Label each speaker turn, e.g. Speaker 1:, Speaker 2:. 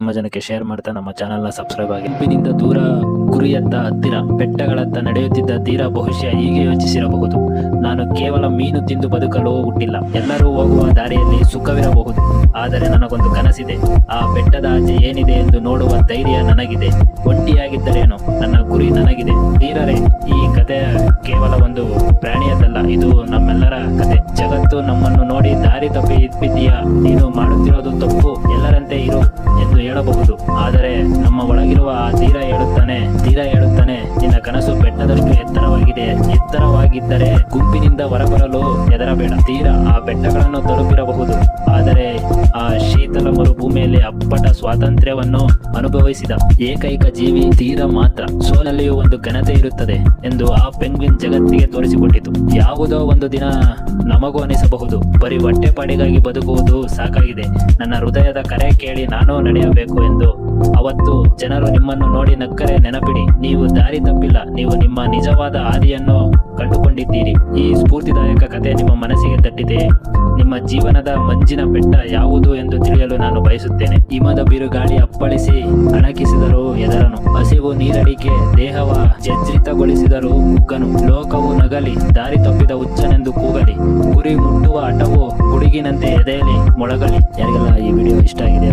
Speaker 1: ತುಂಬ ಜನಕ್ಕೆ ಶೇರ್ ಮಾಡ್ತಾ ನಮ್ಮ ಚಾನಲ್ನ ಸಬ್ಸ್ಕ್ರೈಬ್ ಆಗಿ. ಗುಂಪಿನಿಂದ ದೂರ ಗುರಿಯತ್ತ ಹತ್ತಿರ ಬೆಟ್ಟಗಳತ್ತ ನಡೆಯುತ್ತಿದ್ದ ತೀರ ಬಹುಶಃ ಹೀಗೆ ಯೋಚಿಸಿರಬಹುದು, ನಾನು ಕೇವಲ ಮೀನು ತಿಂದು ಬದುಕಲು ಹುಟ್ಟಿಲ್ಲ. ಎಲ್ಲರೂ ಹೋಗುವ ದಾರಿಯಲ್ಲಿ ಸುಖವಿರಬಹುದು, ಆದರೆ ನನಗೊಂದು ಕನಸಿದೆ. ಆ ಬೆಟ್ಟದ ಆಚೆ ಏನಿದೆ ಎಂದು ನೋಡುವ ಧೈರ್ಯ ನನಗಿದೆ. ಒಂಟಿಯಾಗಿದ್ದರೇನು, ನನ್ನ ಗುರಿ ನನಗಿದೆ. ತೀರರೇ, ಈ ಕಥೆ ಕೇವಲ ಒಂದು ಪ್ರಾಣಿಯದಲ್ಲ, ಇದು ನಮ್ಮೆಲ್ಲರ ಕತೆ. ಜಗತ್ತು ನಮ್ಮನ್ನು ನೋಡಿ ದಾರಿ ತಪ್ಪಿ ಬಿದ್ದೀಯಾ, ನೀನು ಮಾಡುತ್ತಿರೋದು ತಪ್ಪು, ಎಲ್ಲರಂತೆ ಇರು ಎಂದು ಹೇಳಬಹುದು. ಆದರೆ ನಮ್ಮ ಒಳಗಿರುವ ಆ ತೀರ ಹೇಳುತ್ತಾನೆ, ನಿನ್ನ ಕನಸು ಬೆಟ್ಟದಷ್ಟು ಎತ್ತರವಾಗಿದ್ದರೆ ಗುಂಪಿನಿಂದ ಹೊರಬರಲು ಹೆದರಬೇಡ. ತೀರ ಆ ಬೆಟ್ಟಗಳನ್ನು ತಲುಪಿರಬಹುದು, ಆದರೆ ಆ ಶೀತಲ ಮರುಭೂಮಿಯಲ್ಲಿ ಅಪ್ಪಟ ಸ್ವಾತಂತ್ರ್ಯವನ್ನು ಅನುಭವಿಸಿದ ಏಕೈಕ ಜೀವಿ ತೀರ ಮಾತ್ರ. ಸೋನಲ್ಲಿಯೂ ಒಂದು ಘನತೆ ಇರುತ್ತದೆ ಎಂದು ಆ ಪೆಂಗ್ವಿನ್ ಜಗತ್ತಿಗೆ ತೋರಿಸಿಕೊಟ್ಟಿತು. ಯಾವುದೋ ಒಂದು ದಿನ ನಮಗೂ ಅನಿಸಬಹುದು, ಬರೀ ಹೊಟ್ಟೆಪಾಡಿಗಾಗಿ ಬದುಕುವುದು ಸಾಕಾಗಿದೆ, ನನ್ನ ಹೃದಯದ ಕರೆ ಕೇಳಿ ನಾನು ನಡೆಯಬೇಕು ಎಂದು. ಅವತ್ತು ಜನರು ನಿಮ್ಮನ್ನು ನೋಡಿ ನಕ್ಕರೆ ನೆನಪಿಡಿ, ನೀವು ದಾರಿ ತಪ್ಪಿಲ್ಲ, ನೀವು ನಿಮ್ಮ ನಿಜವಾದ ಹಾದಿಯನ್ನು ಕಂಡುಕೊಂಡಿದ್ದೀರಿ. ಈ ಸ್ಫೂರ್ತಿದಾಯಕ ಕಥೆ ನಿಮ್ಮ ಮನಸ್ಸಿಗೆ ತಟ್ಟಿದೆ. ನಿಮ್ಮ ಜೀವನದ ಮಂಜಿನ ಬೆಟ್ಟ ಯಾವುದು ಎಂದು ತಿಳಿಯಲು ನಾನು ಬಯಸುತ್ತೇನೆ. ಹಿಮದ ಬಿರುಗಾಳಿ ಅಪ್ಪಳಿಸಿ ಅಣಕಿಸಿದರೂ ಎದರನು, ಹಸಿವು ನೀರಡಿಕೆ ದೇಹವ ಜರ್ಜರಿತಗೊಳಿಸಿದರೂ ಕುಗ್ಗನು. ಲೋಕವು ನಗಲಿ, ದಾರಿ ತಪ್ಪಿದ ಹುಚ್ಚನೆಂದು ಕೂಗಲಿ, ಗುರಿ ಮುಟ್ಟುವ ಹಠವು ಗುಡುಗಿನಂತೆ ಎದೆಯಲ್ಲಿ ಮೊಳಗಲಿ. ಯಾರಿಗೆಲ್ಲ ಈ ವಿಡಿಯೋ ಇಷ್ಟ ಆಗಿದೆ